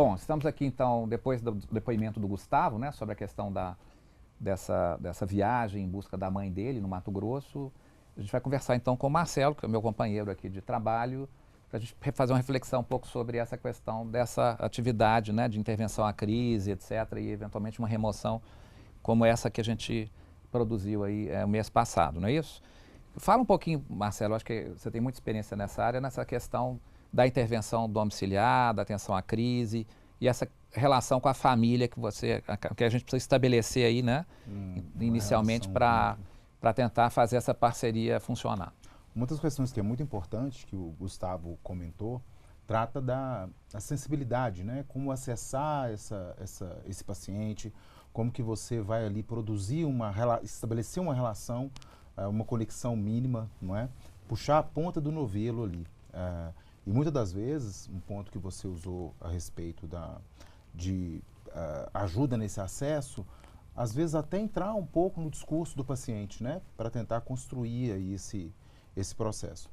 Bom, estamos aqui então, depois do depoimento do Gustavo, né, sobre a questão dessa viagem em busca da mãe dele no Mato Grosso. A gente vai conversar então com o Marcelo, que é o meu companheiro aqui de trabalho, para a gente fazer uma reflexão um pouco sobre essa questão dessa atividade, né, de intervenção à crise, etc., e eventualmente uma remoção como essa que a gente produziu aí o mês passado, não é isso? Fala um pouquinho, Marcelo, acho que você tem muita experiência nessa área, nessa questão da intervenção domiciliar, da atenção à crise e essa relação com a família que a gente precisa estabelecer aí, né, inicialmente para tentar fazer essa parceria funcionar. Uma das questões que é muito importante, que o Gustavo comentou, trata da sensibilidade, né? Como acessar esse paciente, como que você vai ali produzir estabelecer uma relação, uma conexão mínima, não é? Puxar a ponta do novelo ali. E muitas das vezes, um ponto que você usou a respeito de ajuda nesse acesso, às vezes até entrar um pouco no discurso do paciente, né? Para tentar construir aí esse processo.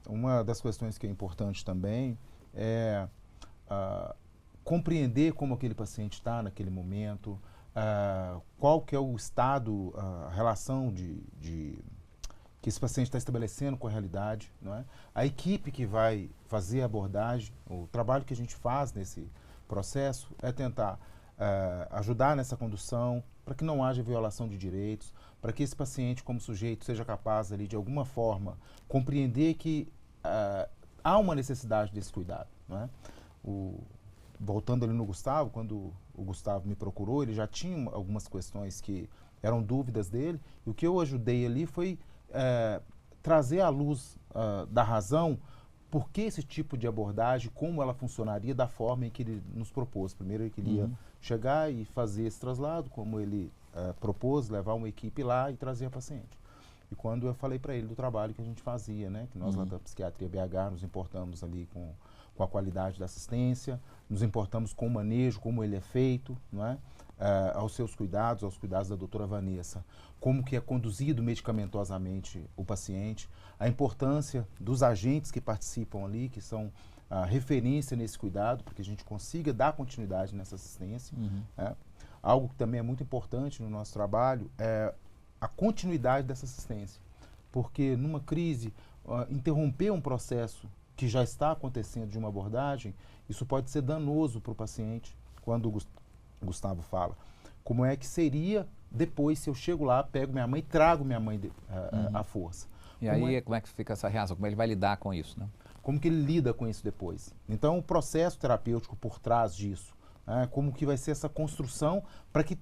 Uma das questões que é importante também é compreender como aquele paciente está naquele momento, qual que é o estado, a relação que esse paciente está estabelecendo com a realidade, não é? A equipe que vai fazer a abordagem, o trabalho que a gente faz nesse processo é tentar ajudar nessa condução para que não haja violação de direitos, para que esse paciente, como sujeito, seja capaz ali de alguma forma compreender que há uma necessidade desse cuidado, não é? Voltando ali no Gustavo, quando o Gustavo me procurou, ele já tinha algumas questões que eram dúvidas dele, e o que eu ajudei ali foi trazer à luz da razão por que esse tipo de abordagem, como ela funcionaria da forma em que ele nos propôs. Primeiro ele queria chegar e fazer esse traslado, como ele propôs, levar uma equipe lá e trazer a paciente. E quando eu falei para ele do trabalho que a gente fazia, né, que nós lá da Psiquiatria BH nos importamos ali com a qualidade da assistência, nos importamos com o manejo, como ele é feito, não é? Aos seus cuidados, aos cuidados da doutora Vanessa, como que é conduzido medicamentosamente o paciente, a importância dos agentes que participam ali, que são a referência nesse cuidado, para que a gente consiga dar continuidade nessa assistência. Algo que também é muito importante no nosso trabalho é a continuidade dessa assistência, porque numa crise, interromper um processo que já está acontecendo de uma abordagem, isso pode ser danoso para o paciente. Quando o Gustavo fala, como é que seria depois se eu chego lá, pego minha mãe e trago minha mãe à força. E aí, como é que fica essa reação? Como ele vai lidar com isso, né? Como que ele lida com isso depois? Então, o processo terapêutico por trás disso, como que vai ser essa construção para que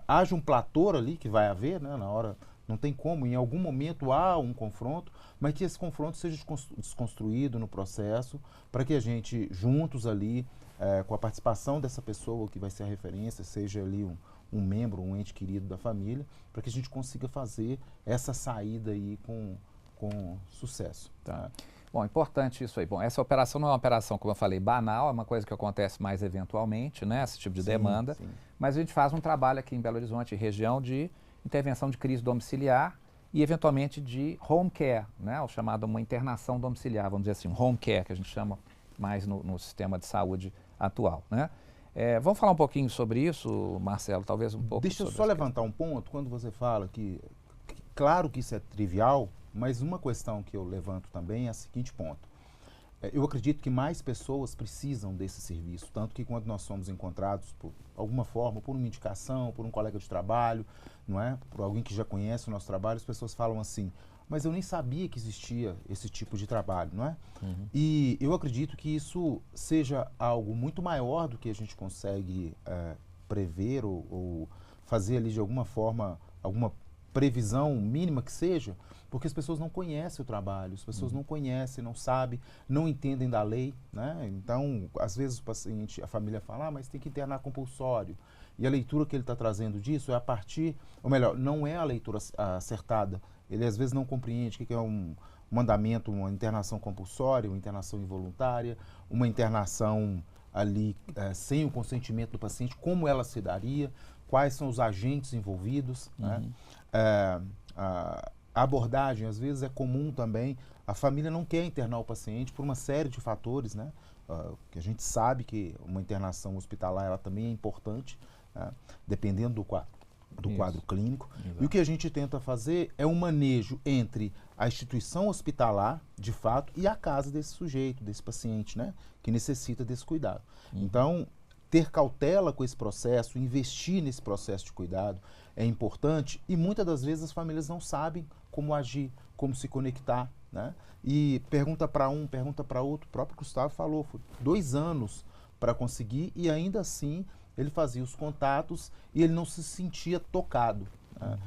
haja um platô ali que vai haver, né, na hora. Não tem como, em algum momento há um confronto, mas que esse confronto seja desconstruído no processo, para que a gente, juntos ali, com a participação dessa pessoa que vai ser a referência, seja ali um membro, um ente querido da família, para que a gente consiga fazer essa saída aí com sucesso. Tá. Bom, importante isso aí. Bom, essa operação não é uma operação, como eu falei, banal, é uma coisa que acontece mais eventualmente, né, esse tipo de demanda, mas a gente faz um trabalho aqui em Belo Horizonte, região de intervenção de crise domiciliar e, eventualmente, de home care, né? O chamado uma internação domiciliar, vamos dizer assim, um home care, que a gente chama mais no sistema de saúde atual, né? Vamos falar um pouquinho sobre isso, Marcelo, talvez um pouco. Deixa eu só levantar um ponto, quando você fala que, claro que isso é trivial, mas uma questão que eu levanto também é o seguinte ponto. Eu acredito que mais pessoas precisam desse serviço, tanto que quando nós somos encontrados por alguma forma, por uma indicação, por um colega de trabalho, não é? Por alguém que já conhece o nosso trabalho, as pessoas falam assim, mas eu nem sabia que existia esse tipo de trabalho, não é? E eu acredito que isso seja algo muito maior do que a gente consegue prever ou fazer ali de alguma forma, alguma previsão mínima que seja, porque as pessoas não conhecem o trabalho, as pessoas não conhecem, não sabem, não entendem da lei, né? Então, às vezes o paciente, a família fala, mas tem que internar compulsório. E a leitura que ele está trazendo disso é a partir, ou melhor, não é a leitura acertada. Ele às vezes não compreende o que é um mandamento, uma internação compulsória, uma internação involuntária, uma internação ali sem o consentimento do paciente, como ela se daria, quais são os agentes envolvidos, né? A abordagem, às vezes, é comum também A família não quer internar o paciente por uma série de fatores, né? Que a gente sabe que uma internação hospitalar ela também é importante, né? Dependendo do quadro clínico. Exato. E o que a gente tenta fazer é um manejo entre a instituição hospitalar, de fato, e a casa desse sujeito, desse paciente, né? Que necessita desse cuidado. Então, ter cautela com esse processo, investir nesse processo de cuidado é importante e muitas das vezes as famílias não sabem como agir, como se conectar, né? E pergunta para um, pergunta para outro. O próprio Gustavo falou, foi 2 anos para conseguir e ainda assim ele fazia os contatos e ele não se sentia tocado, né?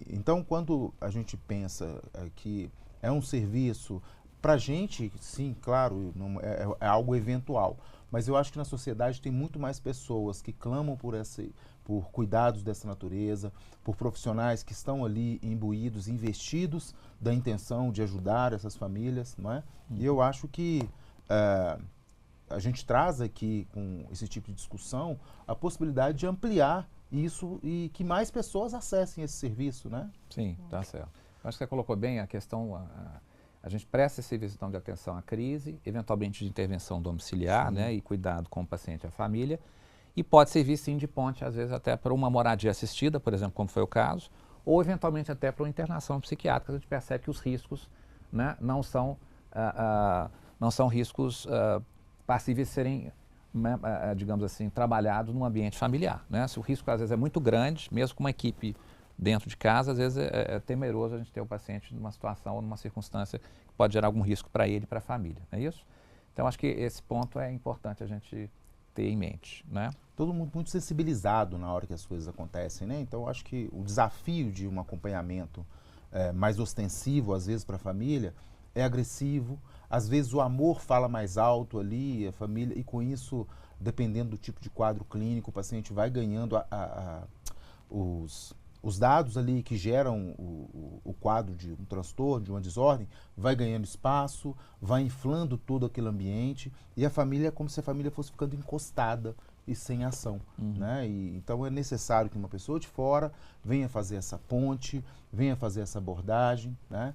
Então, quando a gente pensa que é um serviço, para a gente, sim, claro, não, é algo eventual, mas eu acho que na sociedade tem muito mais pessoas que clamam por cuidados dessa natureza, por profissionais que estão ali imbuídos, investidos da intenção de ajudar essas famílias, não é? E eu acho que a gente traz aqui, com esse tipo de discussão, a possibilidade de ampliar isso e que mais pessoas acessem esse serviço, né? Sim, tá certo. Acho que você colocou bem a questão, a gente presta esse serviço então, de atenção à crise, eventualmente de intervenção domiciliar, né, e cuidado com o paciente e a família, e pode servir sim de ponte, às vezes até para uma moradia assistida, por exemplo, como foi o caso, ou eventualmente até para uma internação psiquiátrica. A gente percebe que os riscos, né, não são riscos passíveis de serem, né, digamos assim, trabalhados num ambiente familiar, né? Se o risco às vezes é muito grande, mesmo com uma equipe dentro de casa, às vezes é temeroso a gente ter o paciente numa situação ou numa circunstância que pode gerar algum risco para ele e para a família, não é isso? Então, acho que esse ponto é importante a gente ter em mente, né? Todo mundo muito sensibilizado na hora que as coisas acontecem, né? Então, acho que o desafio de um acompanhamento mais ostensivo, às vezes, para a família, é agressivo. Às vezes, o amor fala mais alto ali, a família, e com isso, dependendo do tipo de quadro clínico, o paciente vai ganhando os dados ali que geram o quadro de um transtorno, de uma desordem, vai ganhando espaço, vai inflando todo aquele ambiente e a família é como se a família fosse ficando encostada e sem ação, né? Então é necessário que uma pessoa de fora venha fazer essa ponte, venha fazer essa abordagem, né?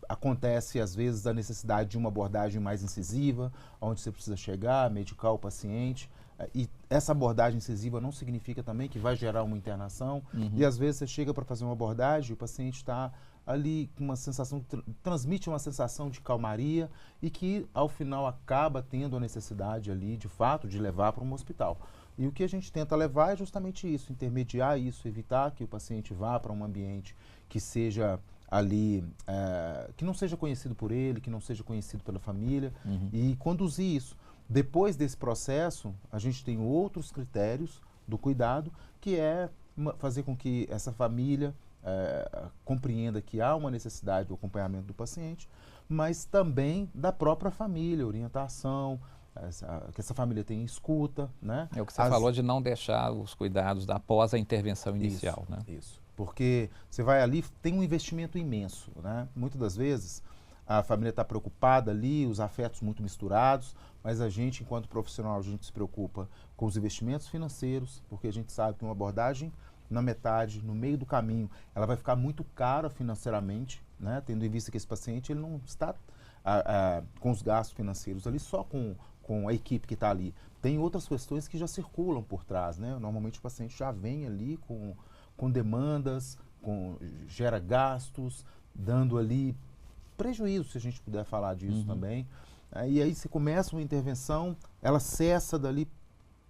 Acontece às vezes a necessidade de uma abordagem mais incisiva, onde você precisa chegar, medicar o paciente. E essa abordagem incisiva não significa também que vai gerar uma internação. E às vezes você chega para fazer uma abordagem, o paciente está ali com uma sensação, transmite uma sensação de calmaria e que ao final acaba tendo a necessidade ali, de fato, de levar para um hospital. E o que a gente tenta levar é justamente isso, intermediar isso, evitar que o paciente vá para um ambiente que seja ali, que não seja conhecido por ele, que não seja conhecido pela família, e conduzir isso. Depois desse processo, a gente tem outros critérios do cuidado, que é fazer com que essa família compreenda que há uma necessidade do acompanhamento do paciente, mas também da própria família, orientação, que essa família tenha escuta, né? É o que você falou de não deixar os cuidados após a intervenção inicial, isso, né? Isso, porque você vai ali, tem um investimento imenso, né? Muitas das vezes a família está preocupada ali, os afetos muito misturados, mas a gente, enquanto profissional, a gente se preocupa com os investimentos financeiros, porque a gente sabe que uma abordagem na metade, no meio do caminho, ela vai ficar muito cara financeiramente, né? Tendo em vista que esse paciente ele não está com os gastos financeiros ali só com a equipe que está ali. Tem outras questões que já circulam por trás, né? Normalmente o paciente já vem ali com demandas, gera gastos, dando ali prejuízo, se a gente puder falar disso também. E aí você começa uma intervenção, ela cessa dali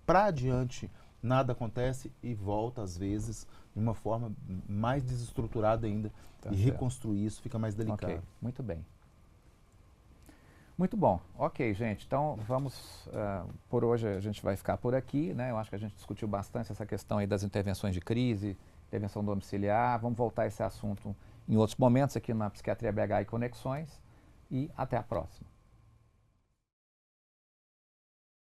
para adiante, nada acontece e volta às vezes de uma forma mais desestruturada ainda. Tá e certo. Reconstruir isso fica mais delicado. Ok, muito bem. Muito bom. Ok, gente, então vamos, por hoje a gente vai ficar por aqui, né? Eu acho que a gente discutiu bastante essa questão aí das intervenções de crise, intervenção domiciliar. Vamos voltar a esse assunto em outros momentos aqui na Psiquiatria BH e Conexões e até a próxima.